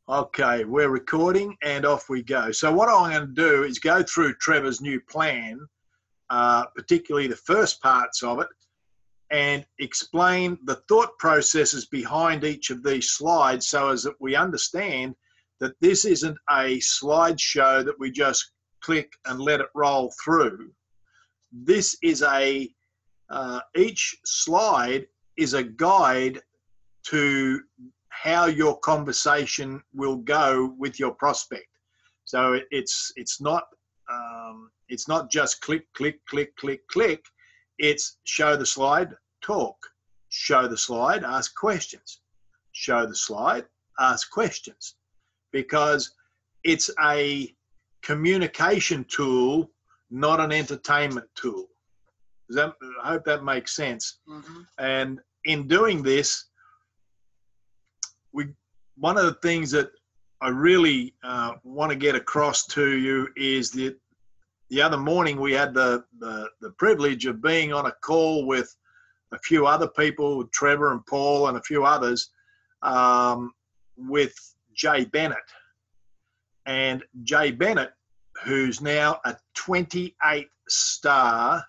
Okay, we're recording and off we go. So what I'm going to do is go through Trevor's new plan, particularly the first parts of it, and explain the thought processes behind each of these slides so as that we understand that this isn't a slideshow that we just click and let it roll through. This is each slide is a guide to how your conversation will go with your prospect. So it's not just click, click, click, click, click. It's show the slide, talk. Show the slide, ask questions. Show the slide, ask questions. Because it's a communication tool, not an entertainment tool. I hope that makes sense. Mm-hmm. And in doing this, one of the things that I really want to get across to you is that the other morning we had the privilege of being on a call with a few other people, Trevor and Paul and a few others, with Jay Bennett. And Jay Bennett, who's now a 28 star,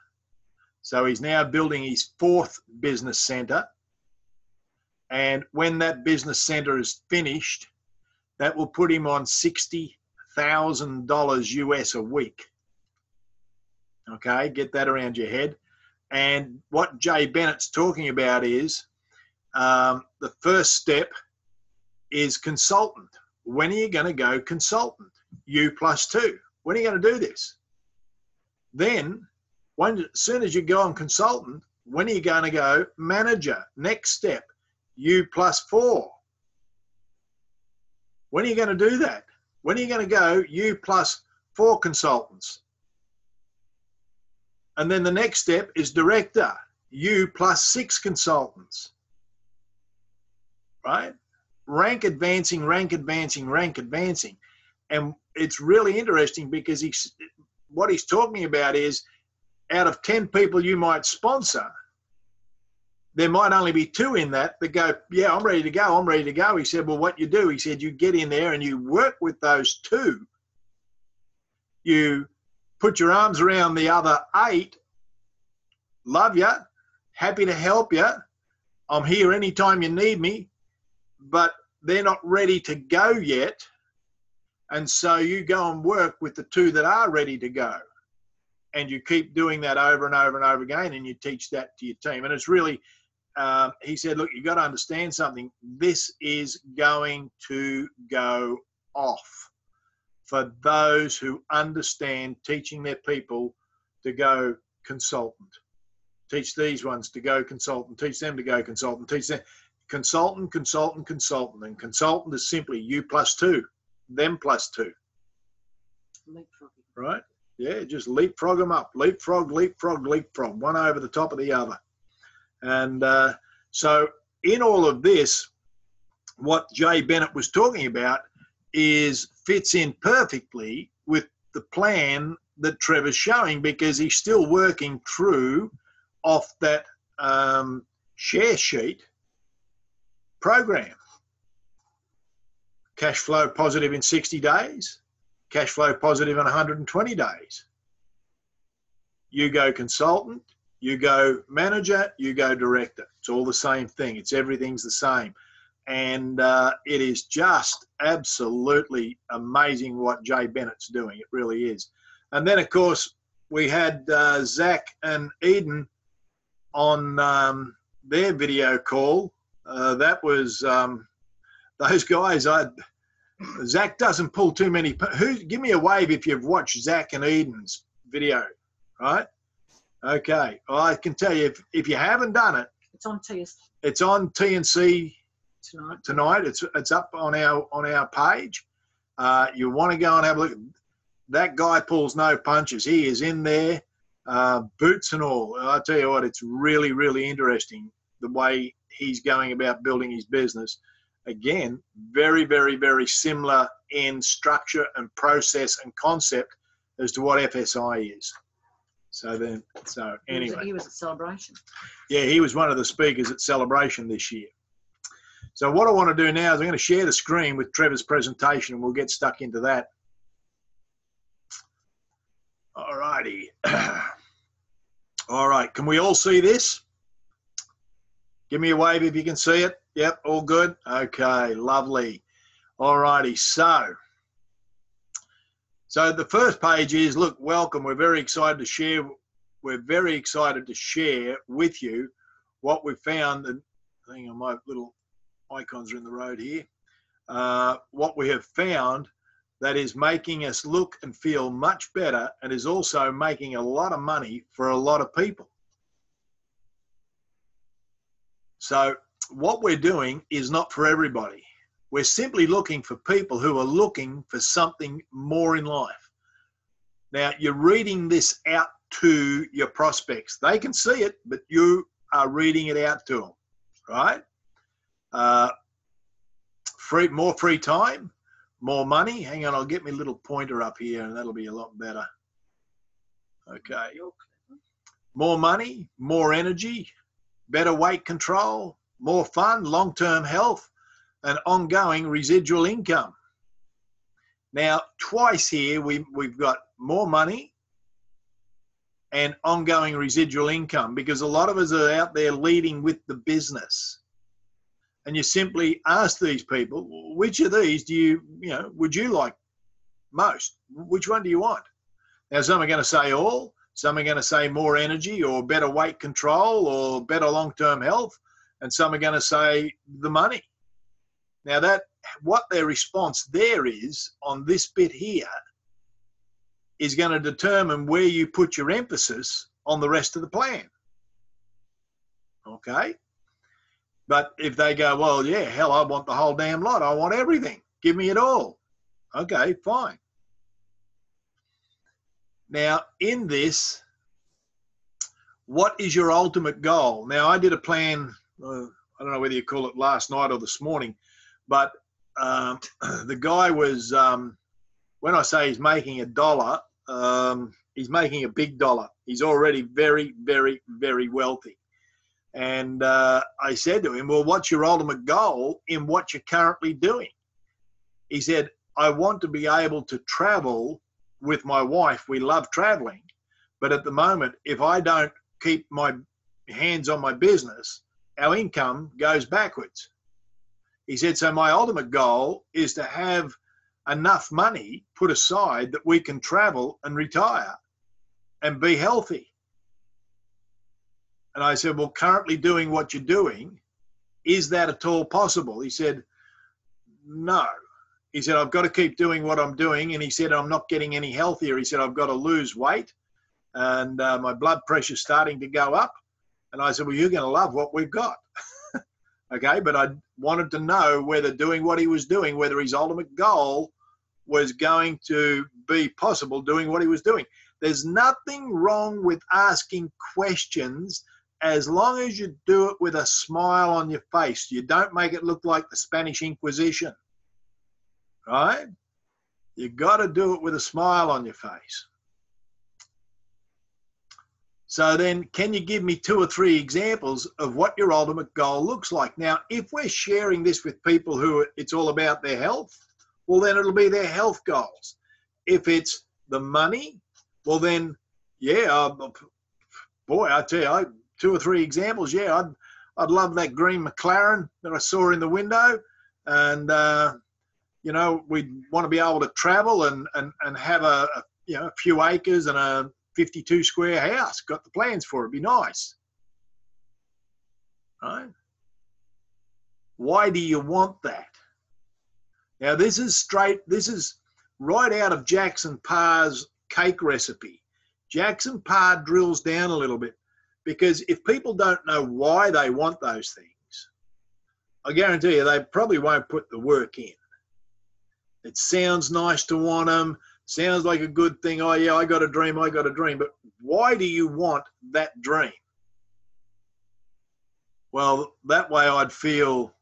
so he's now building his 4th business center. And when that business center is finished, that will put him on $60,000 US a week. Okay, get that around your head. And what Jay Bennett's talking about is the first step is consultant. When are you going to go consultant? U+2. When are you going to do this? Then, as soon as you go on consultant, when are you going to go manager? Next step. U+4. When are you going to do that? When are you going to go U+4 consultants? And then the next step is director, U+6 consultants. Right? Rank advancing, rank advancing, rank advancing. And it's really interesting because what he's talking about is out of 10 people you might sponsor, there might only be 2 in that go, yeah, I'm ready to go, I'm ready to go. He said, well, what you do, he said, you get in there and you work with those 2. You put your arms around the other 8. Love you, happy to help you. I'm here anytime you need me, but they're not ready to go yet. And so you go and work with the 2 that are ready to go. And you keep doing that over and over and over again, and you teach that to your team. And it's really, he said, look, you've got to understand something. This is going to go off for those who understand teaching their people to go consultant. Teach these ones to go consultant. Teach them to go consultant. Teach them consultant, consultant, consultant. And consultant is simply U+2, them +2. Right? Yeah, just leapfrog them up. Leapfrog, leapfrog, leapfrog. One over the top of the other. And so in all of this, what Jay Bennett was talking about fits in perfectly with the plan that Trevor's showing, because he's still working through off that share sheet program. Cash flow positive in 60 days. Cash flow positive in 120 days. You go consultant, you go manager, you go director. It's all the same thing. Everything's the same. And it is just absolutely amazing what Jay Bennett's doing. It really is. And then, of course, we had Zach and Eden on their video call. That was those guys. Zach doesn't pull too many. Give me a wave if you've watched Zach and Eden's video, right? Okay. Well, I can tell you if you haven't done it, it's on TNC. It's on TNC tonight. It's up on our page. You want to go and have a look. That guy pulls no punches. He is in there, boots and all. I tell you what, it's really, really interesting the way he's going about building his business. Again, very, very, very similar in structure and process and concept as to what FSI is. So anyway. He was at Celebration. Yeah, he was one of the speakers at Celebration this year. So what I want to do now is I'm going to share the screen with Trevor's presentation, and we'll get stuck into that. All righty. All right, can we all see this? Give me a wave if you can see it. Yep, all good. Okay, lovely. All righty, so the first page is, look, welcome. We're very excited to share. We're very excited to share with you what we found. And hang on, my little icons are in the road here. What we have found that is making us look and feel much better, and is also making a lot of money for a lot of people. So what we're doing is not for everybody. We're simply looking for people who are looking for something more in life. Now, you're reading this out to your prospects. They can see it, but you are reading it out to them, right? More free time, more money. Hang on, I'll get my little pointer up here, and that'll be a lot better. Okay. More money, more energy, better weight control, more fun, long-term health, and ongoing residual income. Now, twice here, we've got more money and ongoing residual income, because a lot of us are out there leading with the business. And you simply ask these people, which of these would you like most? Which one do you want? Now, some are going to say all, some are going to say more energy or better weight control or better long-term health, and some are going to say the money. Now, what their response there is on this bit here is going to determine where you put your emphasis on the rest of the plan. Okay? But if they go, well, yeah, hell, I want the whole damn lot. I want everything. Give me it all. Okay, fine. Now, in this, what is your ultimate goal? Now, I did a plan, I don't know whether you call it last night or this morning, but the guy was, when I say he's making $1, he's making a big dollar. He's already very, very, very wealthy. And I said to him, well, what's your ultimate goal in what you're currently doing? He said, I want to be able to travel with my wife. We love traveling. But at the moment, if I don't keep my hands on my business, our income goes backwards. He said, so my ultimate goal is to have enough money put aside that we can travel and retire and be healthy. And I said, well, currently doing what you're doing, is that at all possible? He said, no. He said, I've got to keep doing what I'm doing. And he said, I'm not getting any healthier. He said, I've got to lose weight, and my blood pressure's starting to go up. And I said, well, you're going to love what we've got. Okay, but I wanted to know whether doing what he was doing, whether his ultimate goal was going to be possible doing what he was doing. There's nothing wrong with asking questions as long as you do it with a smile on your face. You don't make it look like the Spanish Inquisition, right? You got to do it with a smile on your face. So then, can you give me 2 or 3 examples of what your ultimate goal looks like? Now, if we're sharing this with people who it's all about their health, well, then it'll be their health goals. If it's the money, well, then, yeah, boy, I tell you, 2 or 3 examples. Yeah, I'd love that green McLaren that I saw in the window, and we'd want to be able to travel and have a few acres and a 52 square house. Got the plans for it. It'd be nice, right? Why do you want that? Now, this is right out of Jackson Parr's cake recipe. Jackson Parr drills down a little bit, because if people don't know why they want those things, I guarantee you they probably won't put the work in. It sounds nice to want them, sounds like a good thing. Oh yeah, I got a dream, but why do you want that dream? Well, that way I'd feel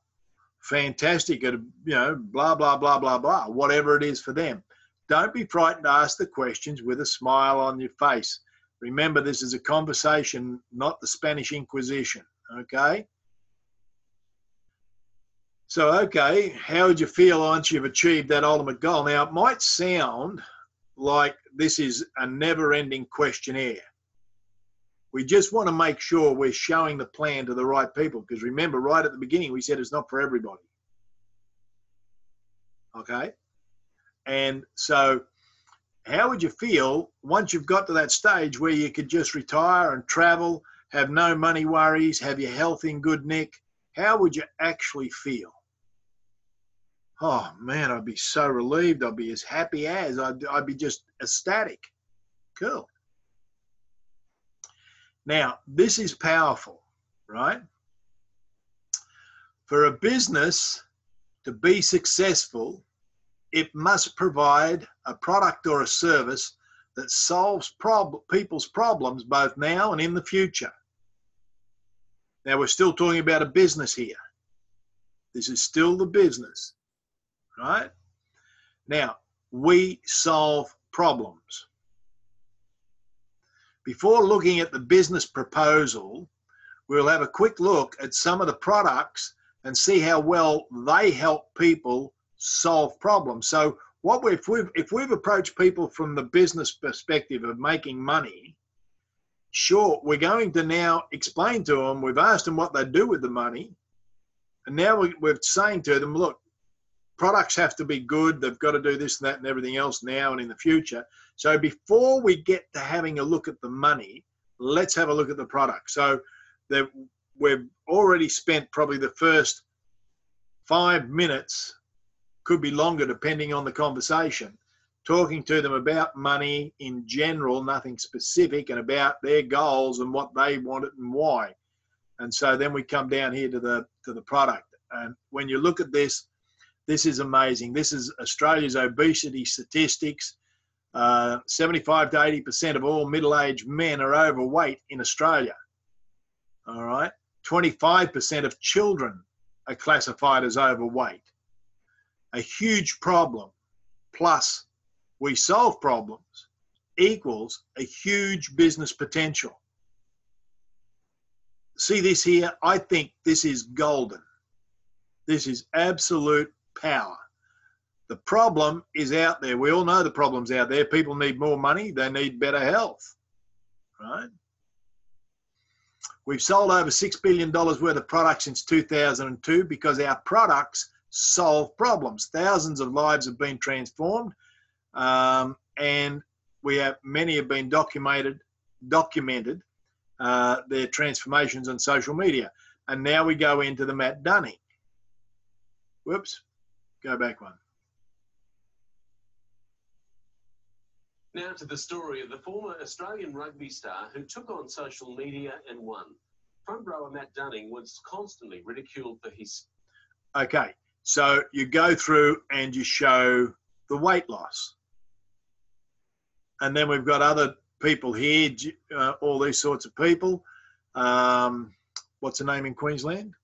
fantastic at, blah, blah, blah, blah, blah, whatever it is for them. Don't be frightened to ask the questions with a smile on your face. Remember, this is a conversation, not the Spanish Inquisition, okay? So, okay, how would you feel once you've achieved that ultimate goal? Now, it might sound like this is a never-ending questionnaire. We just want to make sure we're showing the plan to the right people, because remember, right at the beginning, we said it's not for everybody. Okay? And so how would you feel once you've got to that stage where you could just retire and travel, have no money worries, have your health in good nick? How would you actually feel? Oh man, I'd be so relieved. I'd be as happy as, I'd be just ecstatic. Cool. Now, this is powerful, right? For a business to be successful, it must provide a product or a service that solves people's problems both now and in the future. Now, we're still talking about a business here. This is still the business, right? Now, we solve problems. Before looking at the business proposal, we'll have a quick look at some of the products and see how well they help people solve problems. So if we've approached people from the business perspective of making money, sure, we're going to now explain to them, we've asked them what they do with the money, and now we're saying to them, look, products have to be good, they've got to do this and that and everything else now and in the future. So before we get to having a look at the money, let's have a look at the product. So we've already spent probably the first 5 minutes, could be longer depending on the conversation, talking to them about money in general, nothing specific, and about their goals and what they want it and why. And so then we come down here to the product. And when you look at this, this is amazing. This is Australia's obesity statistics. 75 to 80% of all middle-aged men are overweight in Australia. All right. 25% of children are classified as overweight. A huge problem plus we solve problems equals a huge business potential. See this here? I think this is golden. This is absolute power. The problem is out there. We all know the problem's out there. People need more money. They need better health, right? We've sold over $6 billion worth of products since 2002 because our products solve problems. Thousands of lives have been transformed, and many have been documented their transformations on social media. And now we go into the Matt Dunning. Whoops, go back one. Now to the story of the former Australian rugby star who took on social media and won. Front rower Matt Dunning was constantly ridiculed for his... Okay, so you go through and you show the weight loss. And then we've got other people here, all these sorts of people. What's her name in Queensland?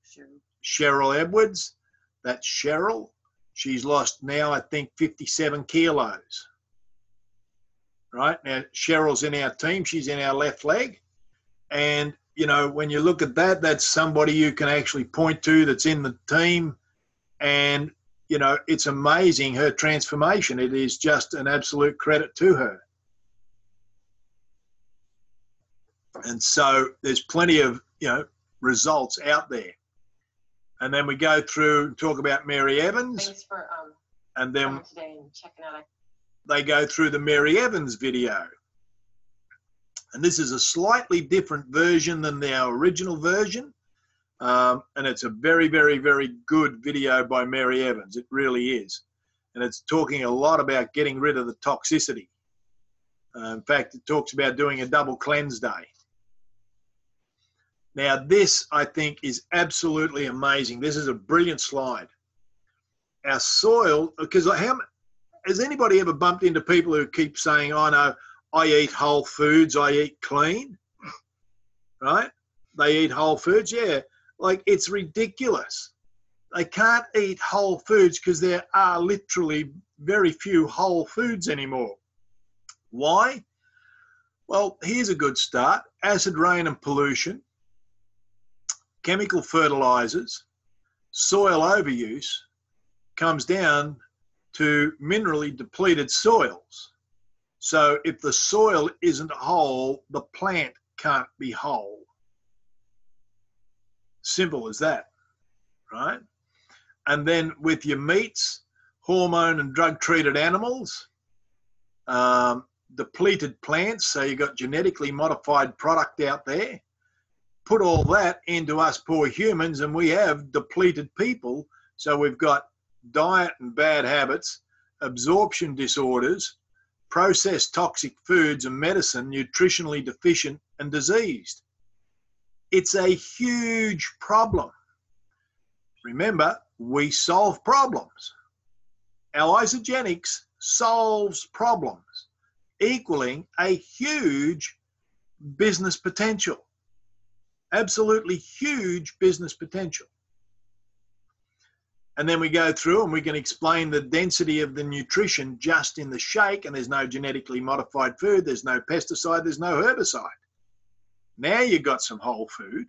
Cheryl Edwards. That's Cheryl. She's lost now, I think, 57 kilos. Right? Now, Cheryl's in our team. She's in our left leg. And, you know, when you look at that, that's somebody you can actually point to that's in the team. And, you know, it's amazing, her transformation. It is just an absolute credit to her. And so there's plenty of, you know, results out there. And then we go through and talk about Mary Evans. Thanks for and then coming today and checking out. They go through the Mary Evans video. And this is a slightly different version than our original version. And it's a very, very, very good video by Mary Evans. It really is. And it's talking a lot about getting rid of the toxicity. In fact, it talks about doing a double cleanse day. Now, this, I think, is absolutely amazing. This is a brilliant slide. Our soil, because has anybody ever bumped into people who keep saying, oh, no, I eat whole foods, I eat clean, right? They eat whole foods, yeah. Like, it's ridiculous. They can't eat whole foods because there are literally very few whole foods anymore. Why? Well, here's a good start. Acid rain and pollution, chemical fertilizers, soil overuse comes down to minerally depleted soils. So if the soil isn't whole, the plant can't be whole. Simple as that, right? And then with your meats, hormone and drug treated animals, depleted plants, so you've got genetically modified product out there, put all that into us poor humans and we have depleted people. So we've got diet and bad habits, absorption disorders, processed toxic foods and medicine, nutritionally deficient and diseased. It's a huge problem. Remember, we solve problems. Our isogenics solves problems, equaling a huge business potential. Absolutely huge business potential. And then we go through and we can explain the density of the nutrition just in the shake, and there's no genetically modified food, there's no pesticide, there's no herbicide. Now you've got some whole food.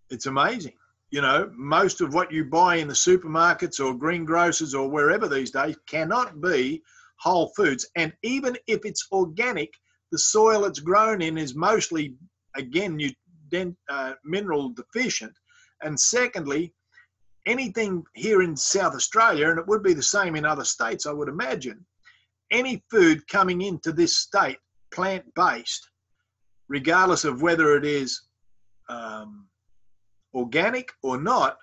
It's amazing. You know, most of what you buy in the supermarkets or greengrocers or wherever these days cannot be whole foods. And even if it's organic, the soil it's grown in is mostly, again, mineral deficient. And secondly, anything here in South Australia, and it would be the same in other states, I would imagine, any food coming into this state, plant-based, regardless of whether it is organic or not,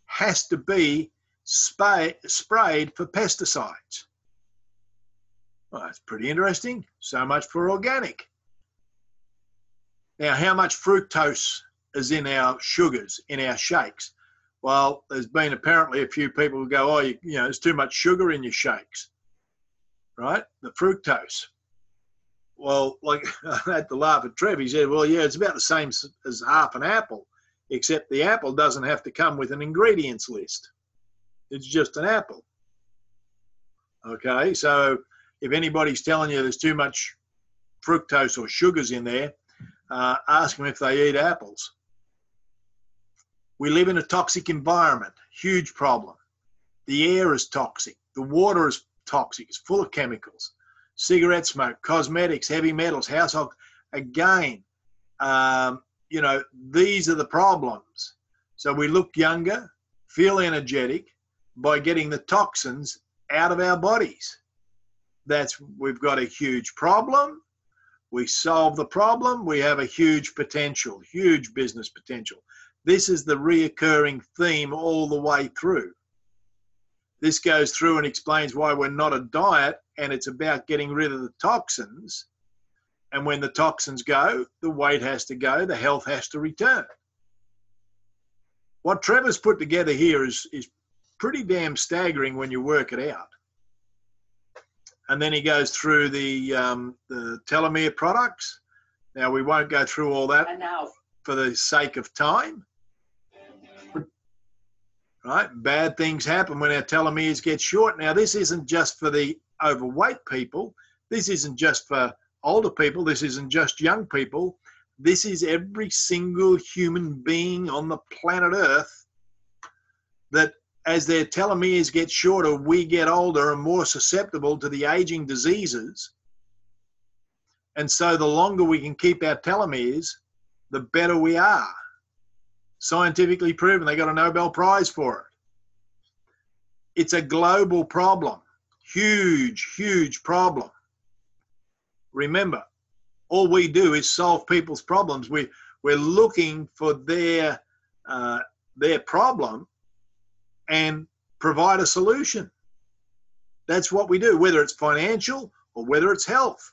has to be sprayed for pesticides. Well, that's pretty interesting. So much for organic. Now, how much fructose is in our sugars, in our shakes? Well, there's been apparently a few people who go, oh, you know, there's too much sugar in your shakes, right? The fructose. Well, like I had to laugh at Trev. He said, well, yeah, it's about the same as half an apple, except the apple doesn't have to come with an ingredients list. It's just an apple. Okay, so if anybody's telling you there's too much fructose or sugars in there, ask them if they eat apples. We live in a toxic environment, huge problem. The air is toxic. The water is toxic. It's full of chemicals. Cigarette smoke, cosmetics, heavy metals, household. Again, you know, these are the problems. So we look younger, feel energetic by getting the toxins out of our bodies. We've got a huge problem. We solve the problem. We have a huge potential, huge business potential. This is the reoccurring theme all the way through. This goes through and explains why we're not a diet, and it's about getting rid of the toxins. And when the toxins go, the weight has to go, the health has to return. What Trevor's put together here is pretty damn staggering when you work it out. And then he goes through the telomere products. Now, we won't go through all that for the sake of time. Right? Bad things happen when our telomeres get short. Now, this isn't just for the overweight people. This isn't just for older people. This isn't just young people. This is every single human being on the planet Earth, that as their telomeres get shorter, we get older and more susceptible to the aging diseases. And so the longer we can keep our telomeres, the better we are. Scientifically proven. They got a Nobel Prize for it. It's a global problem. Huge, huge problem. Remember, all we do is solve people's problems. We're looking for their problem and provide a solution. That's what we do, whether it's financial or whether it's health.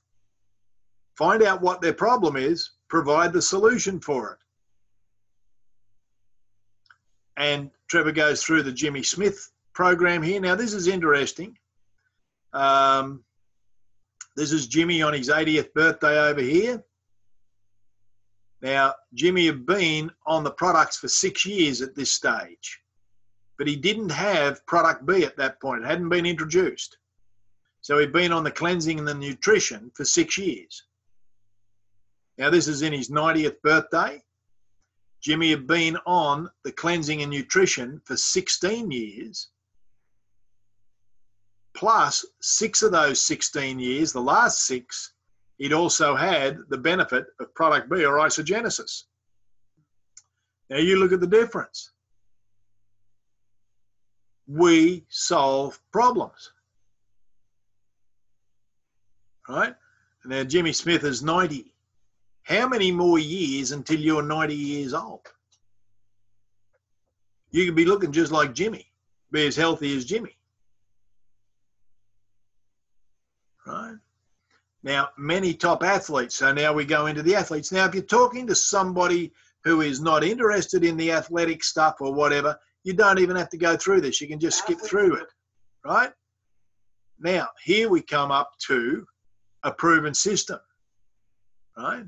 Find out what their problem is, provide the solution for it. And Trevor goes through the Jimmy Smith program here. Now, this is interesting. This is Jimmy on his 80th birthday over here. Now, Jimmy had been on the products for 6 years at this stage, but he didn't have product B at that point. It hadn't been introduced. So he'd been on the cleansing and the nutrition for 6 years. Now, this is in his 90th birthday. Jimmy had been on the cleansing and nutrition for 16 years, plus 6 of those 16 years, the last 6, he'd also had the benefit of product B, or isogenesis. Now you look at the difference. We solve problems, right? Now Jimmy Smith is 90. How many more years until you're 90 years old? You can be looking just like Jimmy, be as healthy as Jimmy, right? Now, many top athletes, so now we go into the athletes. Now, if you're talking to somebody who is not interested in the athletic stuff or whatever, you don't even have to go through this. You can just skip through it, right? Now, here we come up to a proven system, right?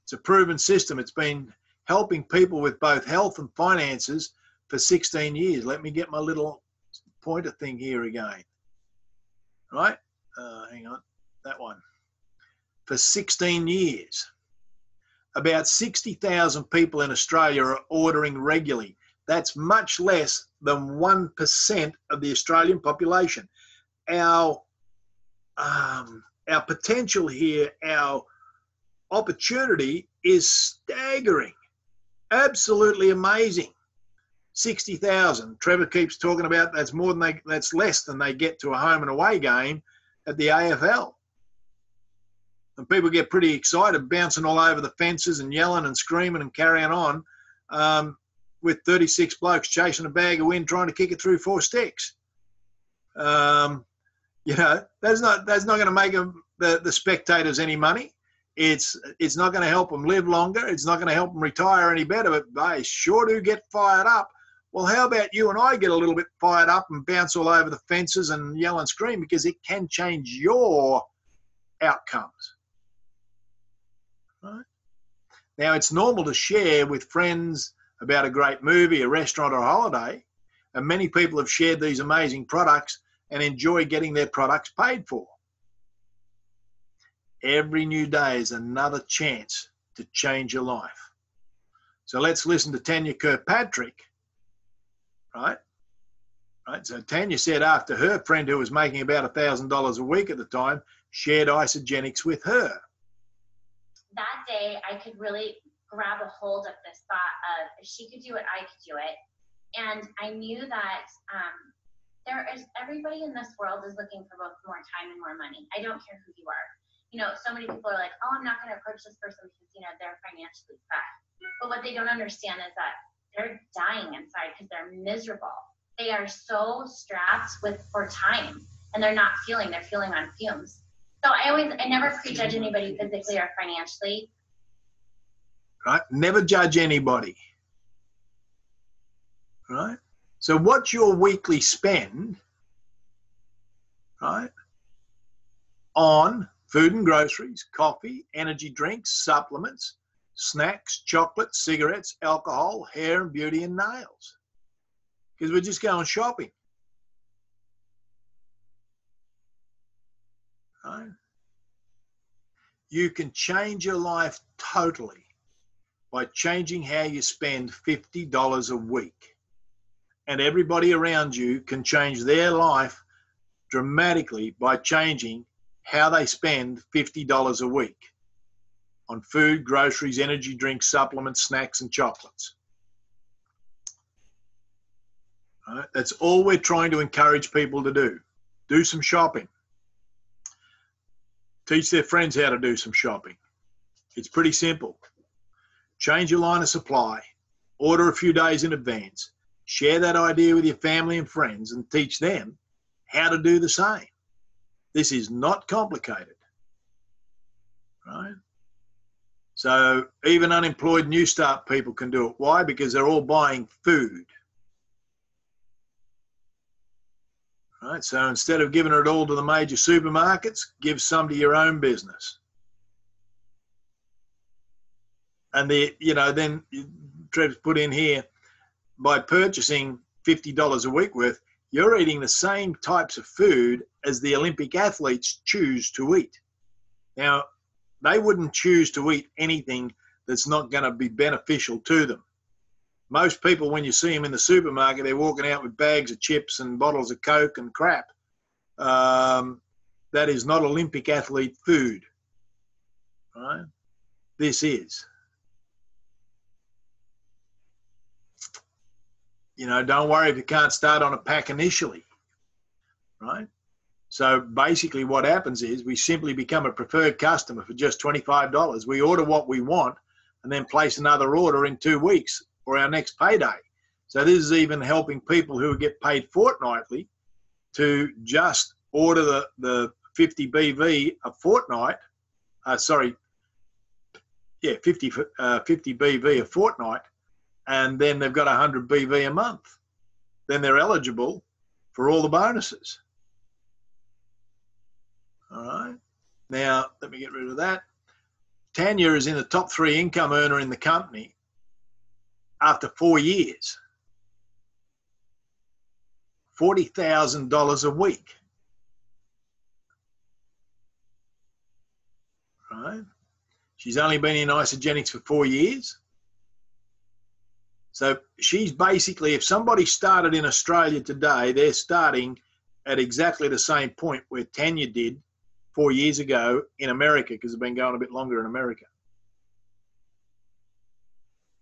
It's a proven system. It's been helping people with both health and finances for 16 years. Let me get my little pointer thing here again, right? Hang on, that one. For 16 years. About 60,000 people in Australia are ordering regularly. That's much less than 1% of the Australian population. Our potential here, our opportunity is staggering, absolutely amazing. 60,000. Trevor keeps talking about that's more than that's less than they get to a home and away game at the AFL. And people get pretty excited, bouncing all over the fences and yelling and screaming and carrying on with 36 blokes chasing a bag of wind trying to kick it through 4 sticks. You know, that's not going to make the spectators any money. It's not going to help them live longer. It's not going to help them retire any better, but they sure do get fired up. Well, how about you and I get a little bit fired up and bounce all over the fences and yell and scream, because it can change your outcomes. Right? Now, it's normal to share with friends about a great movie, a restaurant, or a holiday, and many people have shared these amazing products and enjoy getting their products paid for. Every new day is another chance to change your life. So let's listen to Tanya Kirkpatrick, right? So Tanya said after her friend, who was making about $1,000 a week at the time, shared Isogenics with her. That day, I could really grab a hold of this thought of, if she could do it, I could do it. And I knew that everybody in this world is looking for both more time and more money. I don't care who you are. You know, so many people are like, oh, I'm not going to approach this person because, you know, they're financially set. But what they don't understand is that they're dying inside because they're miserable. They are so strapped for time, and they're feeling on fumes. So I never prejudge anybody physically or financially. Right? Never judge anybody. Right? So what's your weekly spend, right, on food and groceries, coffee, energy drinks, supplements, snacks, chocolate, cigarettes, alcohol, hair and beauty and nails? Because we're just going shopping. Right? You can change your life totally by changing how you spend $50 a week. And everybody around you can change their life dramatically by changing how they spend $50 a week on food, groceries, energy drinks, supplements, snacks, and chocolates. All right? That's all we're trying to encourage people to do. Do some shopping. Teach their friends how to do some shopping. It's pretty simple. Change your line of supply. Order a few days in advance. Share that idea with your family and friends and teach them how to do the same. This is not complicated, right? So even unemployed New Start people can do it. Why? Because they're all buying food. Right? So instead of giving it all to the major supermarkets, give some to your own business. And then Trev's put in here, by purchasing $50 a week worth, you're eating the same types of food as the Olympic athletes choose to eat. Now, they wouldn't choose to eat anything that's not going to be beneficial to them. Most people, when you see them in the supermarket, they're walking out with bags of chips and bottles of Coke and crap. That is not Olympic athlete food, right? This is. You know, don't worry if you can't start on a pack initially, right? So basically what happens is we simply become a preferred customer for just $25. We order what we want and then place another order in 2 weeks or our next payday. So this is even helping people who get paid fortnightly to just order the 50 BV a fortnight. 50 BV a fortnight, and then they've got 100 BV a month. Then they're eligible for all the bonuses. All right. Now, let me get rid of that. Tanya is in the top 3 income earner in the company after 4 years. $40,000 a week. Right. She's only been in Isogenics for 4 years. So she's basically, if somebody started in Australia today, they're starting at exactly the same point where Tanya did 4 years ago in America, because they've been going a bit longer in America.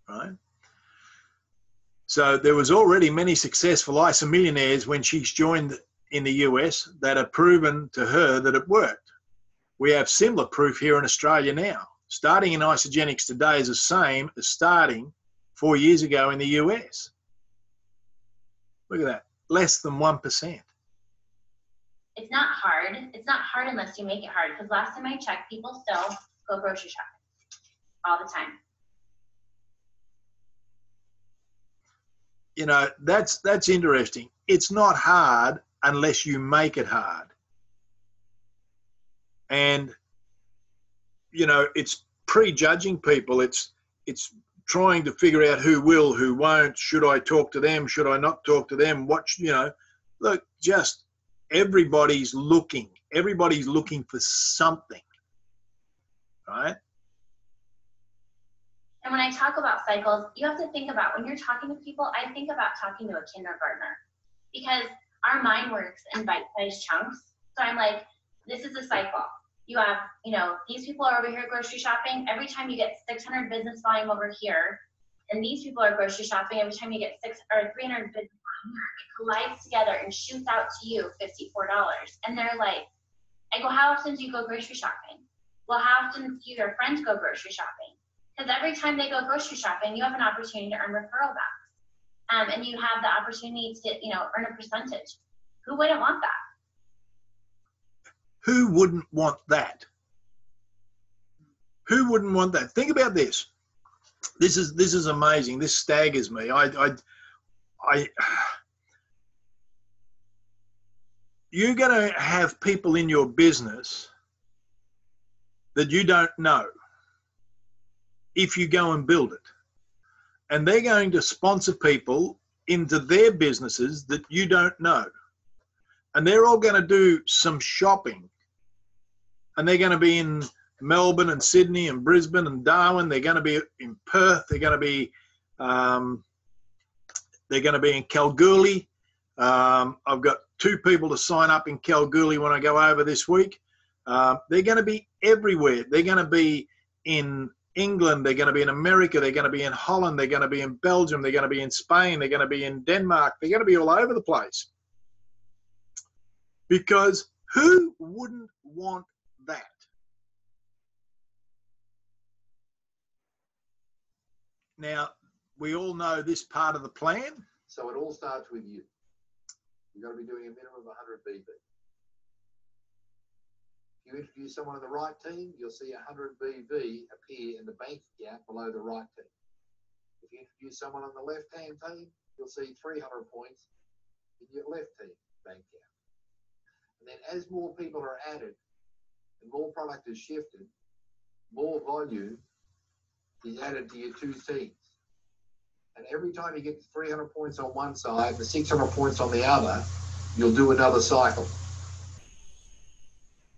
Right? So there was already many successful isomillionaires when she's joined in the US that have proven to her that it worked. We have similar proof here in Australia now. Starting in Isogenics today is the same as starting 4 years ago in the US. Look at that, less than 1%. It's not hard. It's not hard unless you make it hard. Because last time I checked, people still go grocery shopping all the time. You know, that's interesting. It's not hard unless you make it hard. And, you know, it's prejudging people. It's trying to figure out who will, who won't. Should I talk to them? Should I not talk to them? Look, just everybody's looking. Everybody's looking for something, right? And when I talk about cycles, you have to think about, when you're talking to people, I think about talking to a kindergartner, because our mind works in bite-sized chunks. So I'm like, this is a cycle. You have, these people are over here grocery shopping. Every time you get 600 business volume over here, and these people are grocery shopping. Every time you get 300 business volume here, it collides together and shoots out to you $54. And they're like, I go, how often do you go grocery shopping? Well, how often do your friends go grocery shopping? Because every time they go grocery shopping, you have an opportunity to earn referral backs. And you have the opportunity to, earn a percentage. Who wouldn't want that? Who wouldn't want that? Who wouldn't want that? Think about this. This is amazing. This staggers me. You're going to have people in your business that you don't know if you go and build it. And they're going to sponsor people into their businesses that you don't know. And they're all going to do some shopping. And they're going to be in Melbourne and Sydney and Brisbane and Darwin. They're going to be in Perth. They're going to be in Kalgoorlie. I've got 2 people to sign up in Kalgoorlie when I go over this week. They're going to be everywhere. They're going to be in England. They're going to be in America. They're going to be in Holland. They're going to be in Belgium. They're going to be in Spain. They're going to be in Denmark. They're going to be all over the place. Because who wouldn't want that? Now, we all know this part of the plan. So it all starts with you. You've got to be doing a minimum of 100 BV. If you introduce someone on the right team, you'll see 100 BV appear in the bank account below the right team. If you introduce someone on the left-hand team, you'll see 300 points in your left team bank account. And then as more people are added and more product is shifted, more volume is added to your 2 teams. And every time you get 300 points on one side, the 600 points on the other, you'll do another cycle.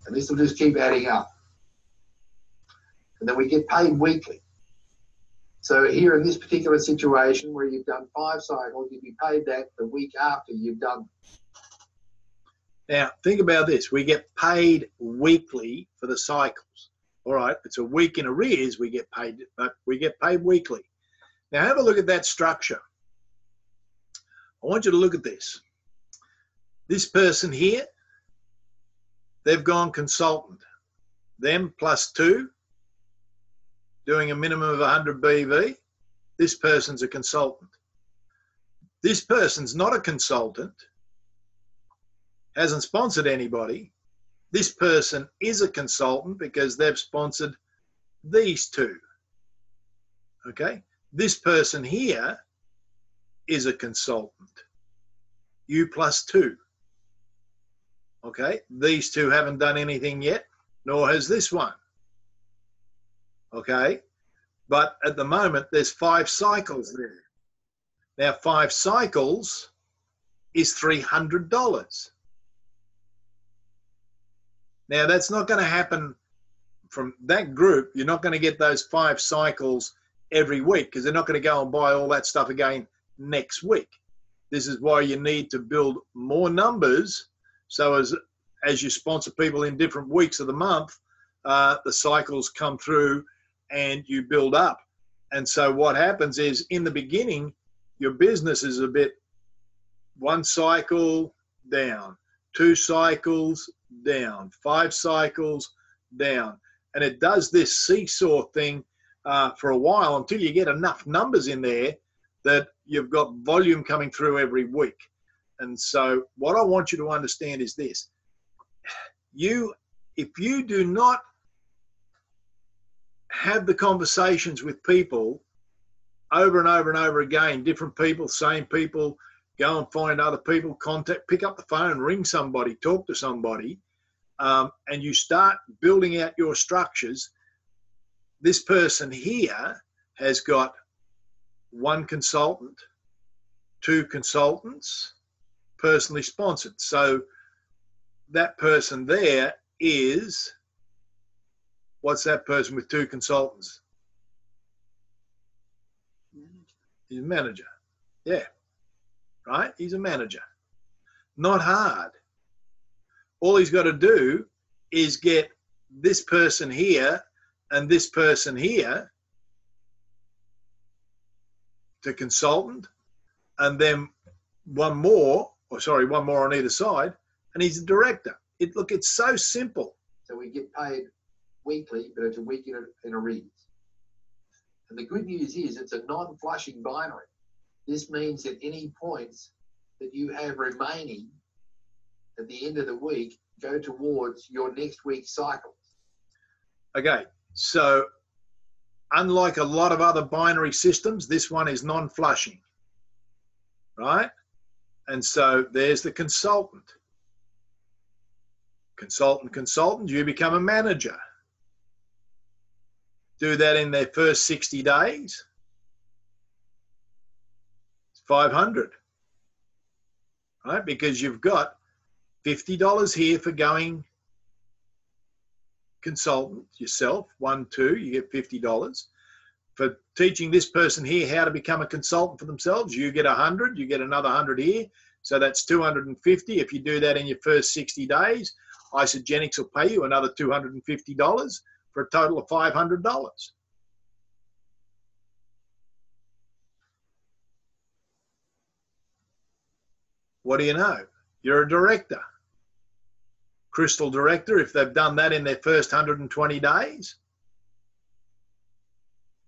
And this will just keep adding up. And then we get paid weekly. So here in this particular situation where you've done 5 cycles, you'll be paid that the week after you've done. Now, think about this. We get paid weekly for the cycles. All right, it's a week in arrears, we get paid weekly. Now, have a look at that structure. I want you to look at this. This person here, they've gone consultant. Them plus 2, doing a minimum of 100 BV. This person's a consultant. This person's not a consultant, hasn't sponsored anybody. This person is a consultant because they've sponsored these 2. Okay? This person here is a consultant. You plus 2. Okay? These 2 haven't done anything yet, nor has this one. Okay? But at the moment, there's 5 cycles there. Now, 5 cycles is $300. Now, that's not going to happen from that group. You're not going to get those 5 cycles every week because they're not going to go and buy all that stuff again next week. This is why you need to build more numbers. So as you sponsor people in different weeks of the month, the cycles come through and you build up. And so what happens is in the beginning, your business is a bit 1 cycle down, 2 cycles down, 5 cycles down. And it does this seesaw thing for a while until you get enough numbers in there that you've got volume coming through every week. And so what I want you to understand is this. If you do not have the conversations with people over and over and over again, different people, same people, go and find other people, pick up the phone, ring somebody, talk to somebody, and you start building out your structures. This person here has got 1 consultant, 2 consultants, personally sponsored. So that person there is, what's that person with 2 consultants? He's a manager. Yeah. Right? He's a manager. Not hard. All he's got to do is get this person here and this person here to consultant, and then one more on either side, and he's a director. Look, it's so simple. So we get paid weekly, but it's a week in arrears. And the good news is it's a non-flushing binary. This means that any points that you have remaining at the end of the week go towards your next week's cycles. Okay, so unlike a lot of other binary systems, this one is non-flushing, right? And so there's the consultant. Consultant, you become a manager. Do that in their first 60 days. It's 500, right? Because you've got $50 here for going consultant yourself, 1, 2, you get $50. For teaching this person here how to become a consultant for themselves, you get 100, you get another 100 here. So that's 250. If you do that in your first 60 days, Isogenics will pay you another $250 for a total of $500. What do you know? You're a director. Crystal director, if they've done that in their first 120 days,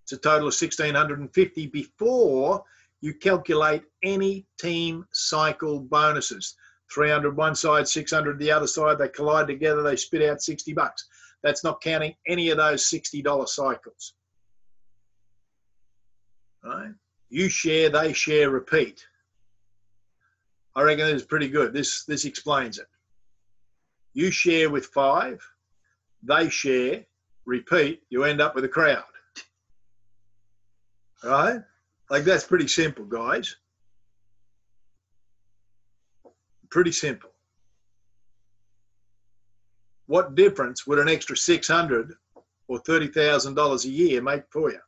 it's a total of $1,650 before you calculate any team cycle bonuses. 300 one side, 600 the other side, they collide together, they spit out $60. That's not counting any of those $60 cycles. Right? You share, they share, repeat. I reckon this is pretty good. This explains it. You share with 5, they share, repeat, you end up with a crowd. Right? Like, that's pretty simple, guys. Pretty simple. What difference would an extra $600 or $30,000 a year make for you?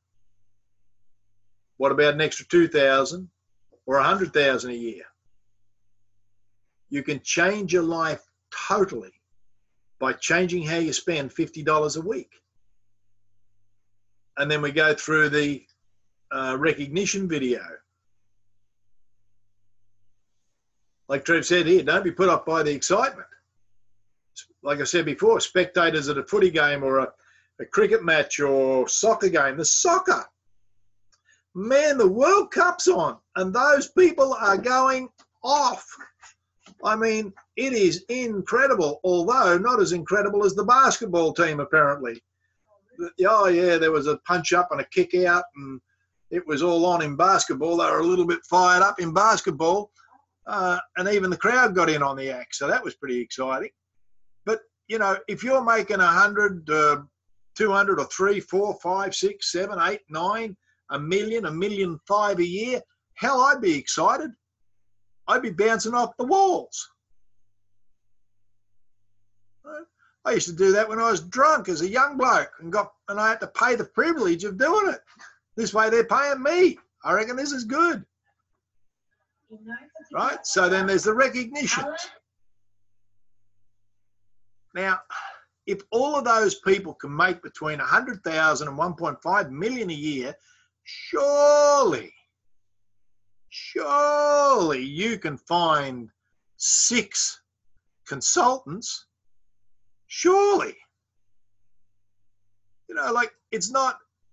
What about an extra 2,000 or 100,000 a year? You can change your life totally by changing how you spend $50 a week. And then we go through the recognition video. Like Trev said here, don't be put off by the excitement. Like I said before, spectators at a footy game or a cricket match or soccer game, the soccer, man, the World Cup's on and those people are going off. I mean, it is incredible, although not as incredible as the basketball team, apparently. Oh, yeah, there was a punch up and a kick out, and it was all on in basketball. They were a little bit fired up in basketball, and even the crowd got in on the act, so that was pretty exciting. But, you know, if you're making 100, 200 or 3, 4, 5, 6, 7, 8, 9, a million, $1.5 million a year, hell, I'd be excited. I'd be bouncing off the walls. I used to do that when I was drunk as a young bloke and I had to pay the privilege of doing it. This way they're paying me. I reckon this is good. Right? So then there's the recognition. Now, if all of those people can make between 100,000 and 1.5 million a year, surely you can find 6 consultants. Surely. You know, like,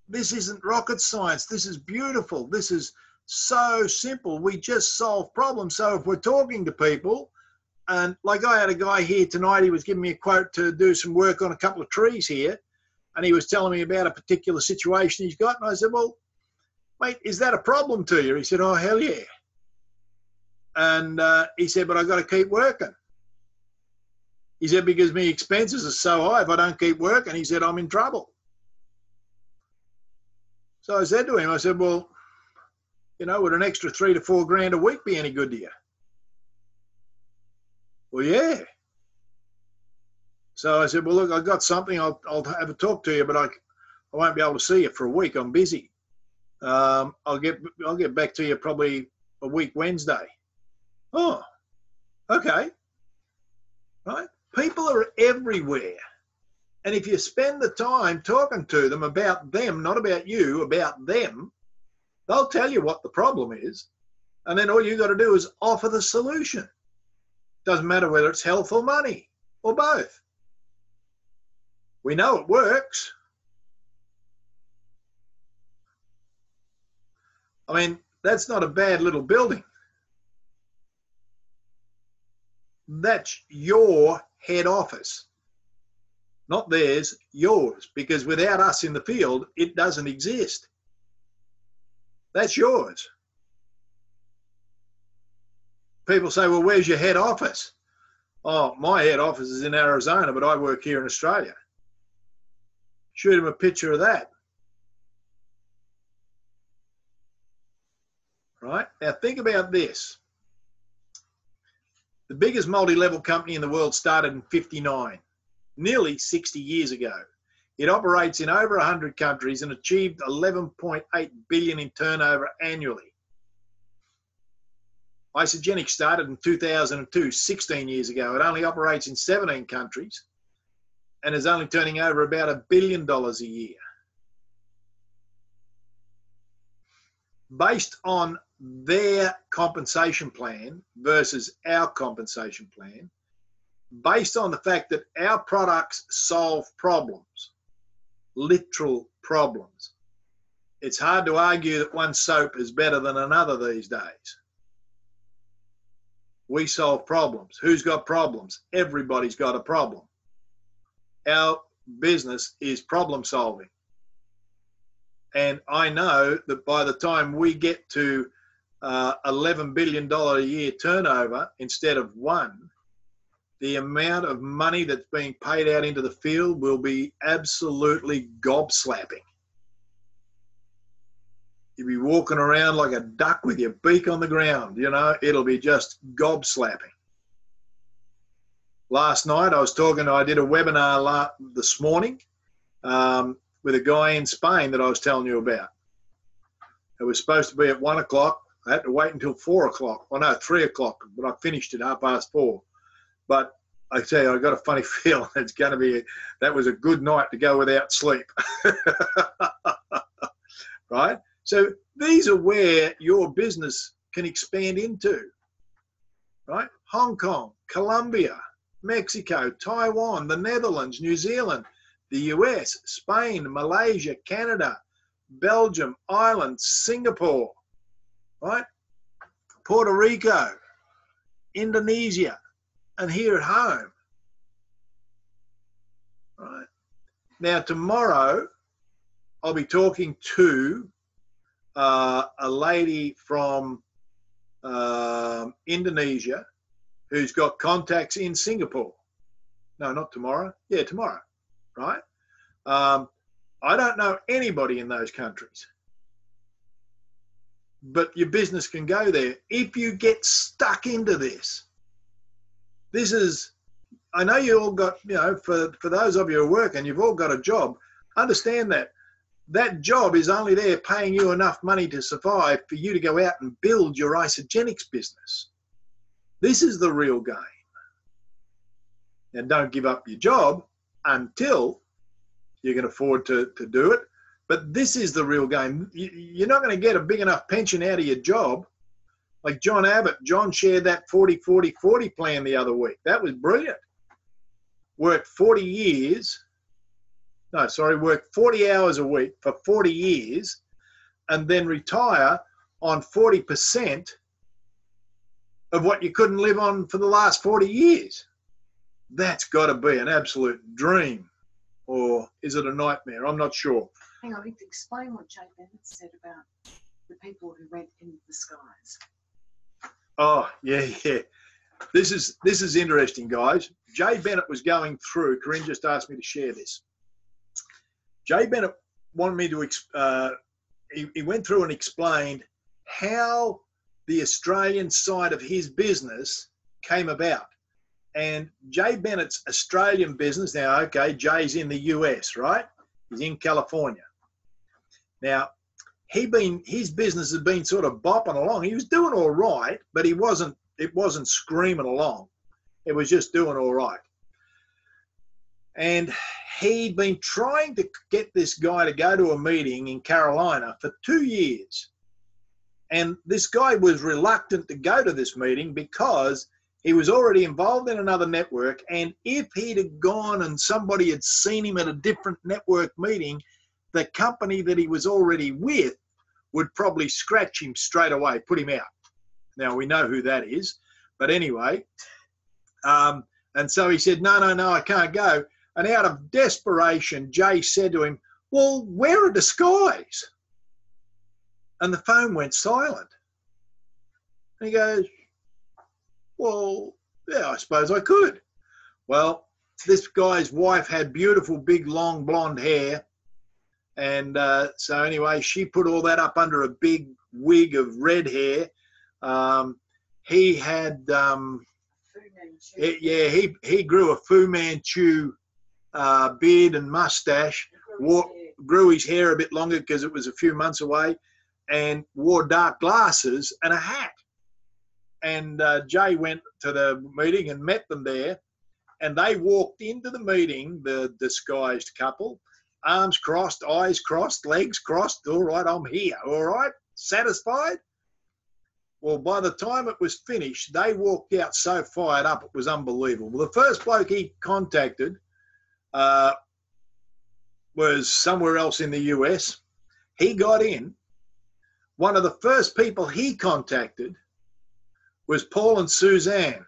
this isn't rocket science. This is beautiful. This is so simple. We just solve problems. So if we're talking to people, and like I had a guy here tonight, he was giving me a quote to do some work on a couple of trees here, and he was telling me about a particular situation he's got, and I said, well, mate, is that a problem to you? He said, oh, hell yeah. And he said, but I've got to keep working. He said, because my expenses are so high, if I don't keep working, he said, I'm in trouble. So I said to him, I said, well, you know, would an extra 3 to 4 grand a week be any good to you? Well, yeah. So I said, well, look, I've got something. I'll have a talk to you, but I won't be able to see you for a week. I'm busy. I'll get back to you probably a week Wednesday. Oh, okay. Right? People are everywhere. And if you spend the time talking to them about them, not about you, about them, they'll tell you what the problem is. And then all you got to do is offer the solution. Doesn't matter whether it's health or money or both. We know it works. I mean, that's not a bad little building. That's your head office. Not theirs, yours. Because without us in the field, it doesn't exist. That's yours. People say, well, where's your head office? Oh, my head office is in Arizona, but I work here in Australia. Shoot him a picture of that. Right? Now think about this. The biggest multi-level company in the world started in '59, nearly 60 years ago. It operates in over 100 countries and achieved 11.8 billion in turnover annually. Isogenics started in 2002, 16 years ago. It only operates in 17 countries and is only turning over about $1 billion a year. Based on their compensation plan versus our compensation plan, based on the fact that our products solve problems, literal problems. It's hard to argue that one soap is better than another these days. We solve problems. Who's got problems? Everybody's got a problem. Our business is problem solving. And I know that by the time we get to $11 billion a year turnover instead of $1, the amount of money that's being paid out into the field will be absolutely gobslapping. You'll be walking around like a duck with your beak on the ground, you know, it'll be just gobslapping. Last night I did a webinar this morning with a guy in Spain that I was telling you about. It was supposed to be at 1 o'clock. I had to wait until 4 o'clock. Well, no, 3 o'clock, but I finished at 4:30. But I tell you, I got a funny feeling it's going to be, that was a good night to go without sleep. Right? So these are where your business can expand into, right? Hong Kong, Colombia, Mexico, Taiwan, the Netherlands, New Zealand, the US, Spain, Malaysia, Canada, Belgium, Ireland, Singapore, right? Puerto Rico, Indonesia, and here at home, right? Now, tomorrow, I'll be talking to a lady from Indonesia who's got contacts in Singapore. No, not tomorrow. Yeah, tomorrow, right? I don't know anybody in those countries, but your business can go there if you get stuck into this. This is, I know you all got, you know, for those of you who are working, you've all got a job. Understand that. That job is only there paying you enough money to survive for you to go out and build your isogenics business. This is the real game. And don't give up your job until you can afford to do it. But this is the real game. You're not going to get a big enough pension out of your job. Like John Abbott, John shared that 40-40-40 plan the other week. That was brilliant. Worked 40 years. No, sorry, work 40 hours a week for 40 years and then retire on 40% of what you couldn't live on for the last 40 years. That's got to be an absolute dream. Or is it a nightmare? I'm not sure. Hang on, explain what Jay Bennett said about the people who went into the skies. Oh, yeah. This is interesting, guys. Jay Bennett was going through, Corinne just asked me to share this. Jay Bennett wanted me to, he went through and explained how the Australian side of his business came about. And Jay Bennett's Australian business, now, okay, Jay's in the US, right? He's in California. Now, his business has been sort of bopping along. He was doing all right, but it wasn't screaming along. It was just doing all right. And he'd been trying to get this guy to go to a meeting in Carolina for 2 years. And this guy was reluctant to go to this meeting because he was already involved in another network. And if he'd have gone and somebody had seen him at a different network meeting, the company that he was already with would probably scratch him straight away, put him out. Now, we know who that is. But anyway, and so he said, no, I can't go. And out of desperation, Jay said to him, well, wear a disguise. And the phone went silent. And he goes, well, yeah, I suppose I could. Well, this guy's wife had beautiful, big, long blonde hair. And so anyway, she put all that up under a big wig of red hair. He had, he grew a Fu Manchu beard and mustache, grew his hair a bit longer because it was a few months away, and wore dark glasses and a hat. And Jay went to the meeting and met them there, and they walked into the meeting, the disguised couple, arms crossed, eyes crossed, legs crossed. All right, I'm here. All right, satisfied? Well, by the time it was finished, they walked out so fired up, it was unbelievable. Well, the first bloke he contacted was somewhere else in the US. He got in. One of the first people he contacted was Paul and Suzanne,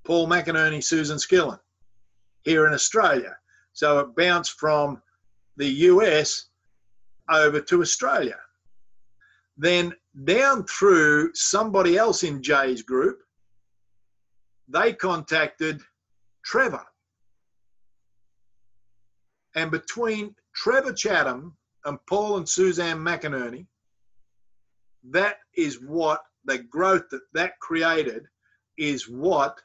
Paul McInerney, Susan Skillen, here in Australia. So it bounced from the US over to Australia. Then down through somebody else in Jay's group, they contacted Trevor. And between Trevor Chatham and Paul and Suzanne McInerney, that is what the growth that created is what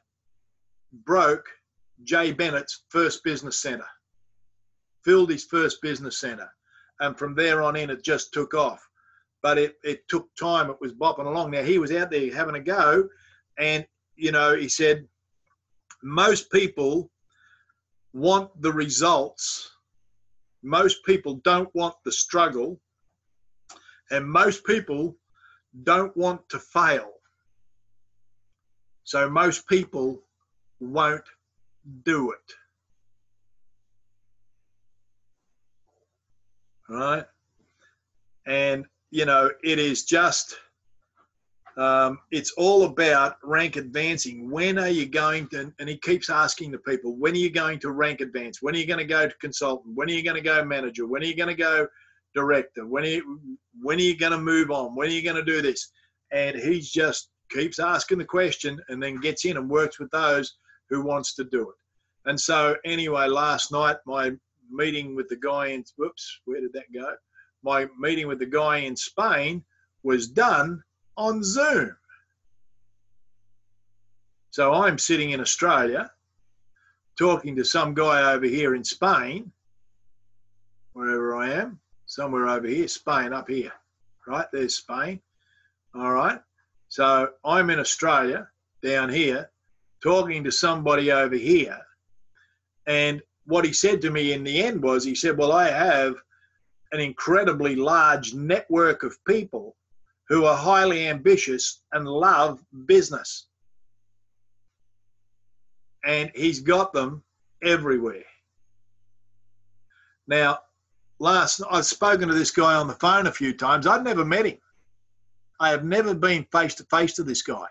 broke Jay Bennett's first business centre, filled his first business centre. And from there on in, it just took off. but it took time. It was bopping along. Now, he was out there having a go, and, you know, he said, most people want the results. Most people don't want the struggle, and most people don't want to fail. So most people won't do it. Right? And, you know, it is just, it's all about rank advancing. When are you going to, and he keeps asking the people, when are you going to rank advance? When are you going to go to consultant? When are you going to go manager? When are you going to go director? When are you going to move on? When are you going to do this? And he just keeps asking the question and then gets in and works with those who wants to do it. And so anyway, last night, my meeting with the guy in, whoops, where did that go? My meeting with the guy in Spain was done on Zoom. So I'm sitting in Australia talking to some guy over here in Spain, wherever I am, somewhere over here, Spain, up here, right? There's Spain. All right. So I'm in Australia down here talking to somebody over here. And what he said to me in the end was, he said, well, I have an incredibly large network of people who are highly ambitious and love business. And he's got them everywhere. Now, I've spoken to this guy on the phone a few times. I'd never met him. I have never been face to face to this guy.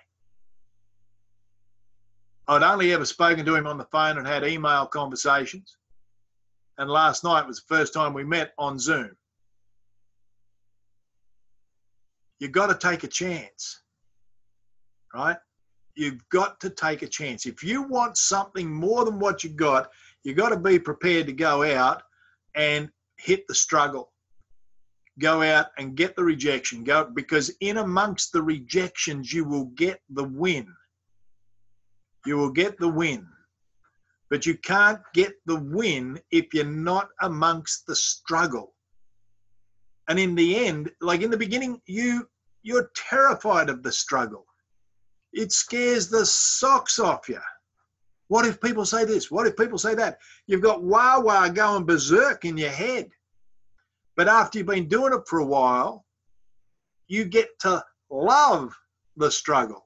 I'd only ever spoken to him on the phone and had email conversations. And last night was the first time we met on Zoom. You've got to take a chance, right? You've got to take a chance. If you want something more than what you got, you've got to be prepared to go out and hit the struggle. Go out and get the rejection. Because in amongst the rejections, you will get the win. You will get the win. But you can't get the win if you're not amongst the struggle. And in the end, like in the beginning, you're terrified of the struggle. It scares the socks off you. What if people say this? What if people say that? You've got wah-wah going berserk in your head. But after you've been doing it for a while, you get to love the struggle.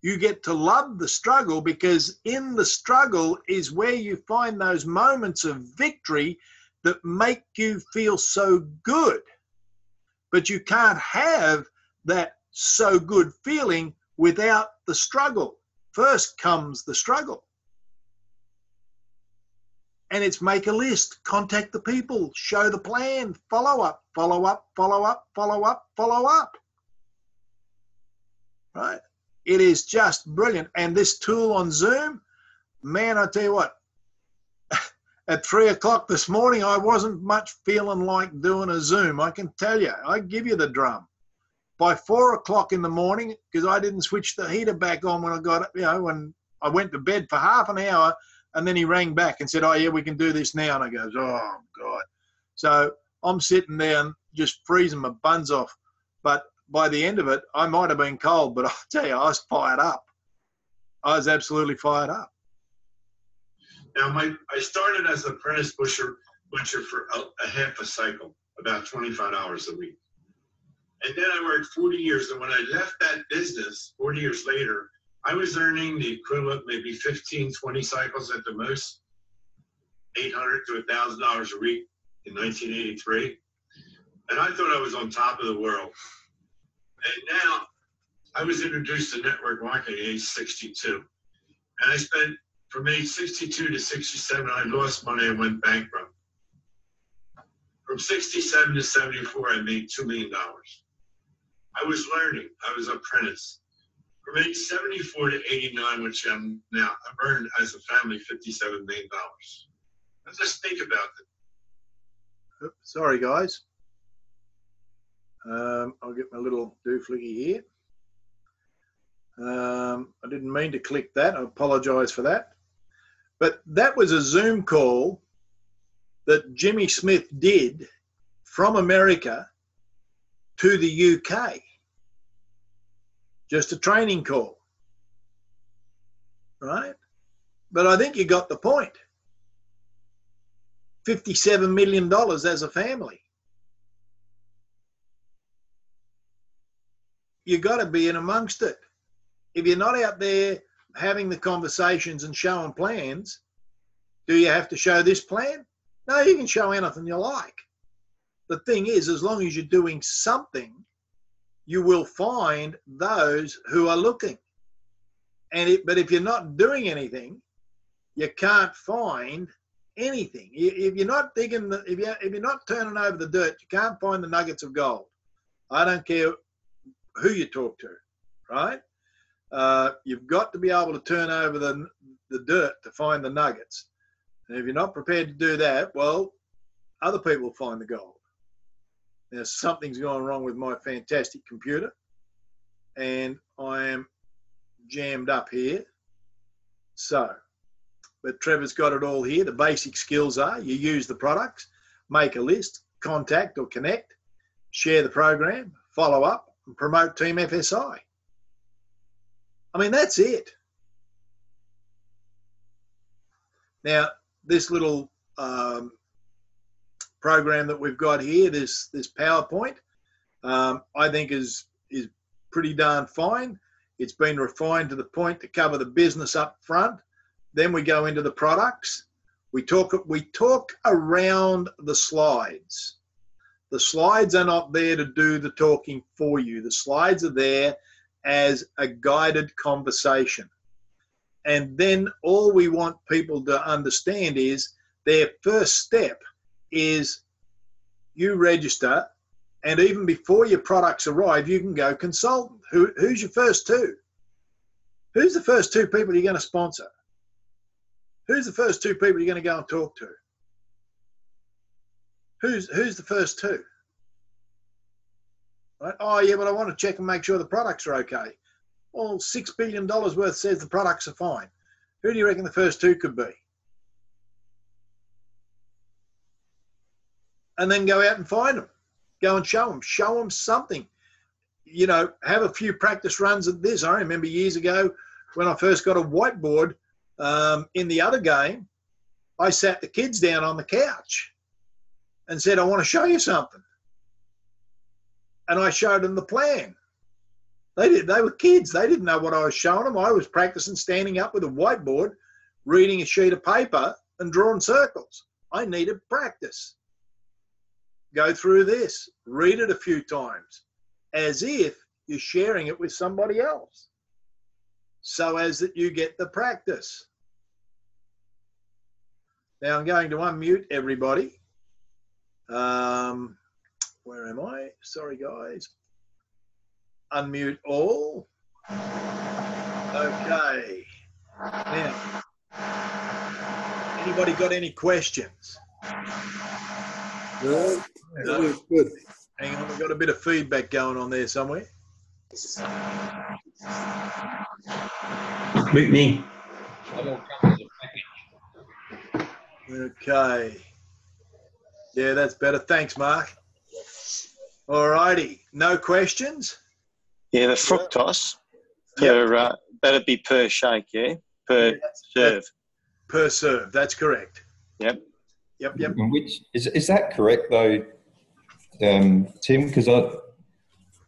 You get to love the struggle, because in the struggle is where you find those moments of victory that make you feel so good. But you can't have that so good feeling without the struggle. First comes the struggle. And it's make a list, contact the people, show the plan, follow up, follow up, follow up, follow up, follow up. Right? It is just brilliant. And this tool on Zoom, man, I tell you what, at 3 o'clock this morning, I wasn't much feeling like doing a Zoom. I can tell you, I give you the drum. By 4 o'clock in the morning, because I didn't switch the heater back on when I got, when I went to bed for half an hour, and then he rang back and said, oh yeah, we can do this now. And I goes, oh God. So I'm sitting there and just freezing my buns off. But by the end of it, I might have been cold, but I'll tell you, I was fired up. I was absolutely fired up. Now, I started as an apprentice butcher for a half a cycle, about 25 hours a week. And then I worked 40 years. And when I left that business 40 years later, I was earning the equivalent, maybe 15, 20 cycles at the most, $800 to $1,000 a week in 1983. And I thought I was on top of the world. And now I was introduced to network marketing at age 62. And I spent, from age 62 to 67, I lost money and went bankrupt. From 67 to 74, I made $2 million. I was learning. I was an apprentice. From age 74 to 89, which I'm now, I've earned as a family $57 million. Now just think about it. Oops, sorry, guys. I'll get my little dooflicky here. I didn't mean to click that. I apologize for that. But that was a Zoom call that Jimmy Smith did from America to the UK. Just a training call, right? But I think you got the point. $57 million as a family. You got to be in amongst it. If you're not out there having the conversations and showing plans, do you have to show this plan? No, you can show anything you like. The thing is, as long as you're doing something, you will find those who are looking. But if you're not doing anything, you can't find anything. If you're not digging, if you're not turning over the dirt, you can't find the nuggets of gold. I don't care who you talk to, right? You've got to be able to turn over the dirt to find the nuggets. And if you're not prepared to do that, well, other people will find the gold. Now, something's gone wrong with my fantastic computer, and I am jammed up here. So, but Trevor's got it all here. The basic skills are you use the products, make a list, contact or connect, share the program, follow up, and promote Team FSI. I mean, that's it. Now, this little program that we've got here, this PowerPoint, I think is pretty darn fine. It's been refined to the point to cover the business up front. Then we go into the products. We talk around the slides. The slides are not there to do the talking for you. The slides are there as a guided conversation. And then all we want people to understand is their first step is you register, and even before your products arrive, you can go consultant. Who's your first two? Who's the first two people you're going to sponsor? Who's the first two people you're going to go and talk to? Who's the first two? Right? Oh, yeah, but I want to check and make sure the products are okay. Well, $6 billion worth says the products are fine. Who do you reckon the first two could be? And then go out and find them. Go and show them. Show them something. You know, have a few practice runs at this. I remember years ago when I first got a whiteboard in the other game, I sat the kids down on the couch and said, I want to show you something. And I showed them the plan. They were kids. They didn't know what I was showing them. I was practicing standing up with a whiteboard, reading a sheet of paper and drawing circles. I needed practice. Go through this, read it a few times, as if you're sharing it with somebody else, so as that you get the practice. Now I'm going to unmute everybody. Where am I? Sorry, guys. Unmute all. Okay. Now, anybody got any questions? No, No? good. Hang on, we've got a bit of feedback going on there somewhere. Me. Okay. Yeah, that's better. Thanks, Mark. All righty. No questions? Yeah, the fructose, that'd be per shake, yeah? Per serve. Per serve, that's correct. Yep. Yep. And which is that correct though, Tim? Because I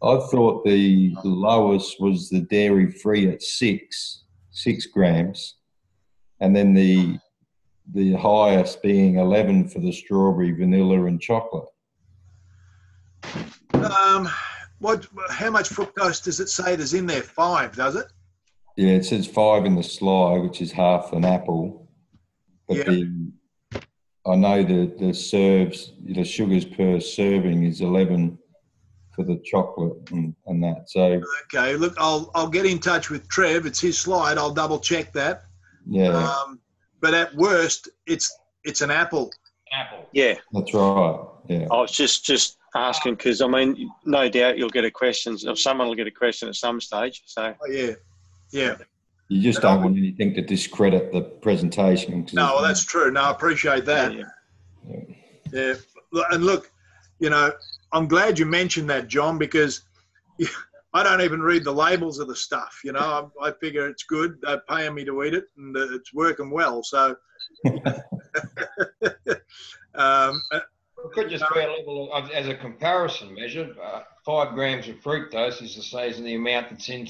thought the lowest was the dairy free at 6 grams, and then the highest being 11 for the strawberry, vanilla, and chocolate. How much fructose does it say there's in there? 5, does it? Yeah, it says 5 in the slide, which is half an apple. But I know the serves, the sugars per serving is 11 for the chocolate and that. So okay, look, I'll get in touch with Trev. It's his slide. I'll double check that. Yeah. But at worst, it's an apple. Yeah. That's right. Yeah. I was just asking because, I mean, no doubt you'll get a question, or someone will get a question at some stage. So. Oh, yeah. You just don't want anything to discredit the presentation. No, well, that's true. No, I appreciate that. Yeah. Yeah. And look, you know, I'm glad you mentioned that, John, because I don't even read the labels of the stuff. You know, I figure it's good. They're paying me to eat it, and it's working well. So, It could just be a level of, as a comparison measure. 5 grams of fructose is the same as the amount that's in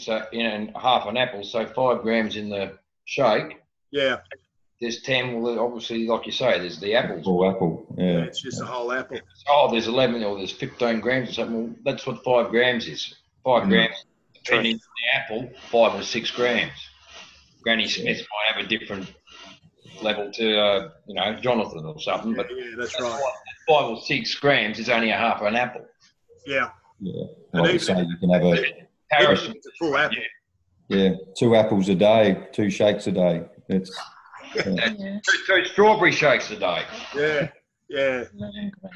half an apple. So 5 grams in the shake. Yeah. There's 10. Well, obviously, like you say, there's the apples. Whole apple. Yeah. It's just a whole apple. Oh, there's 11 or there's 15 grams or something. Well, that's what 5 grams is. 5 grams, depending on the apple, 5 or 6 grams. Granny Smith might have a different level to, Jonathan or something. But yeah, that's right. 5 or 6 grams is only a half an apple. Yeah. Yeah. Like you say, you can have Comparison. It's a full apple. yeah, 2 apples a day, 2 shakes a day. It's Two strawberry shakes a day. Yeah. Yeah.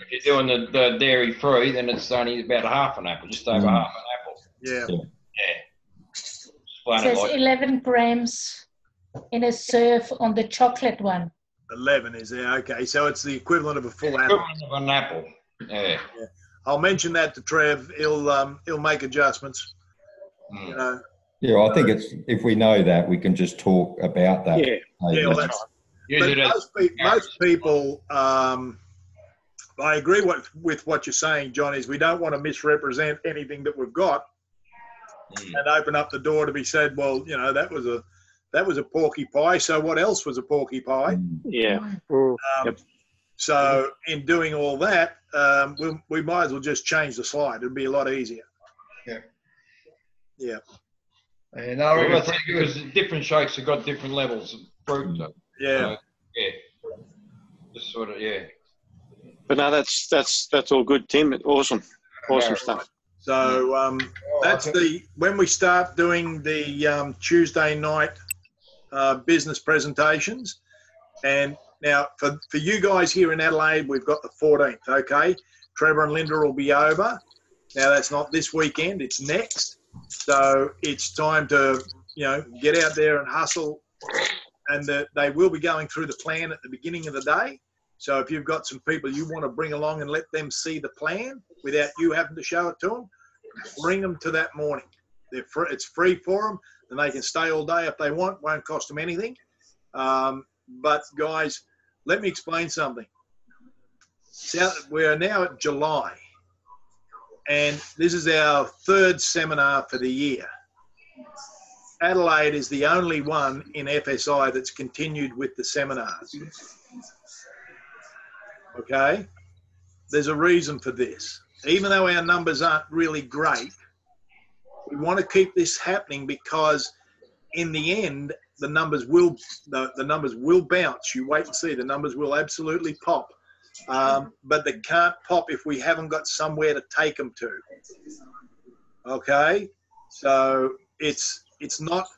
If you're doing the dairy free, then it's only about a half an apple, just over half an apple. Yeah. Yeah. It says 11 grams in a serve on the chocolate one. 11 is there. Okay, so it's the equivalent of a full apple. Equivalent of an apple. Yeah. I'll mention that to Trev. He'll make adjustments. You know. Yeah, I think it's if we know that, we can just talk about that. Yeah, well, that's but most people, I agree with what you're saying, John, is we don't want to misrepresent anything that we've got and open up the door to be said, well, that was a porky pie, so what else was a porky pie? Yeah. So in doing all that, we might as well just change the slide. It'd be a lot easier. Yeah. Yeah. And I think because different shakes have got different levels of fructose. Yeah. Just sort of, But no, that's all good, Tim. Awesome stuff. So that's when we start doing the Tuesday night business presentations. And now for you guys here in Adelaide, we've got the 14th. Okay, Trevor and Linda will be over. Now that's not this weekend; it's next. So it's time to, get out there and hustle. And they will be going through the plan at the beginning of the day. So if you've got some people you want to bring along and let them see the plan without you having to show it to them, bring them to that morning. It's free for them, and they can stay all day if they want. Won't cost them anything. But guys, let me explain something. We are now at July. And this is our 3rd seminar for the year. Adelaide is the only one in FSI that's continued with the seminars. Okay? There's a reason for this. Even though our numbers aren't really great, we want to keep this happening because in the end, the numbers will bounce. You wait and see. The numbers will absolutely pop. But they can't pop if we haven't got somewhere to take them to. Okay, so it's not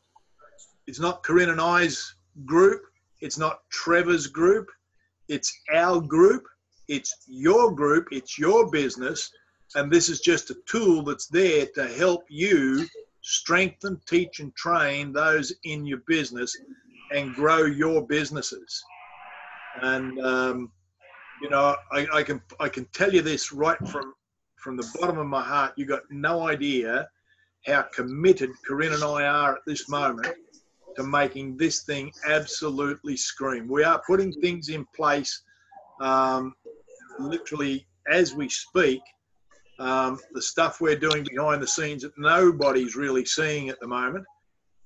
Corinne and I's group. It's not Trevor's group. It's our group. It's your group. It's your business, and this is just a tool that's there to help you strengthen, teach, and train those in your business and grow your businesses. And I can tell you this right from the bottom of my heart. You got no idea how committed Corinne and I are at this moment to making this thing absolutely scream. We are putting things in place literally as we speak. The stuff we're doing behind the scenes that nobody's really seeing at the moment,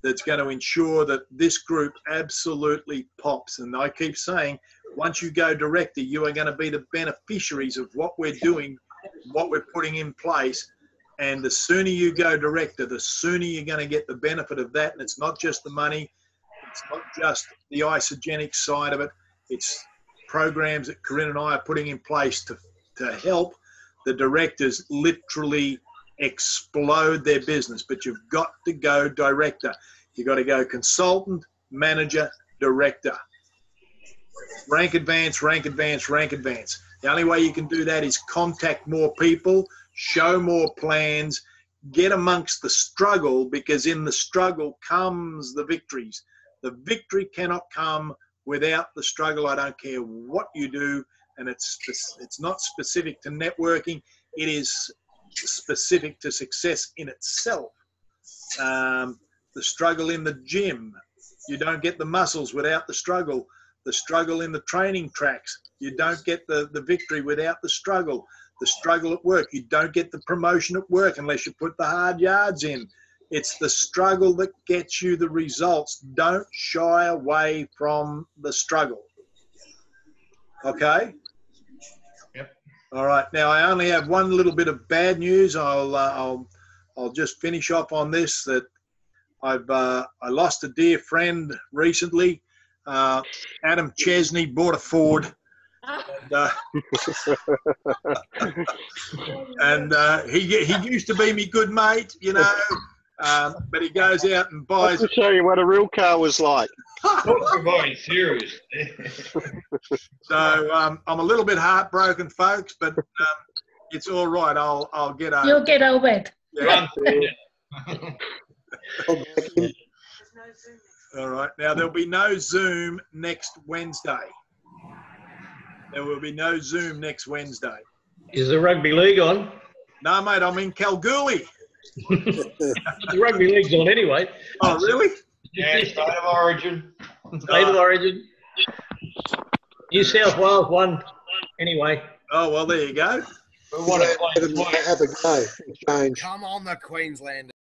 that's going to ensure that this group absolutely pops. And I keep saying, once you go director, you are going to be the beneficiaries of what we're doing, what we're putting in place. And the sooner you go director, the sooner you're going to get the benefit of that. And it's not just the money. It's not just the isogenic side of it. It's programs that Corinne and I are putting in place to help the directors literally explode their business. But you've got to go director. You've got to go consultant, manager, director. Rank advance, rank advance, rank advance. The only way you can do that is contact more people, show more plans, get amongst the struggle, because in the struggle comes the victories. The victory cannot come without the struggle. I don't care what you do, and it's not specific to networking. It is specific to success in itself. The struggle in the gym, you don't get the muscles without the struggle. The struggle in the training tracks, you don't get the victory without the struggle. The struggle at work, you don't get the promotion at work unless you put the hard yards in. It's the struggle that gets you the results. Don't shy away from the struggle. Okay? Yep. All right. Now, I only have one little bit of bad news. I'll just finish off on this, that I lost a dear friend recently. Adam Chesney bought a Ford. And he used to be me good mate, you know, but he goes out and buys. To show you what a real car was like. Very serious. So I'm a little bit heartbroken, folks, but it's all right. I'll get over. You'll get over it. Yeah. All right. Now there'll be no Zoom next Wednesday. There will be no Zoom next Wednesday. Is the rugby league on? No, mate, I'm in Kalgoorlie. The rugby league's on anyway. Oh, really? Yeah, state of origin. State of origin. New South Wales won anyway. Oh, well, there you go. We want to play. Have a go. Change. Come on, the Queenslanders.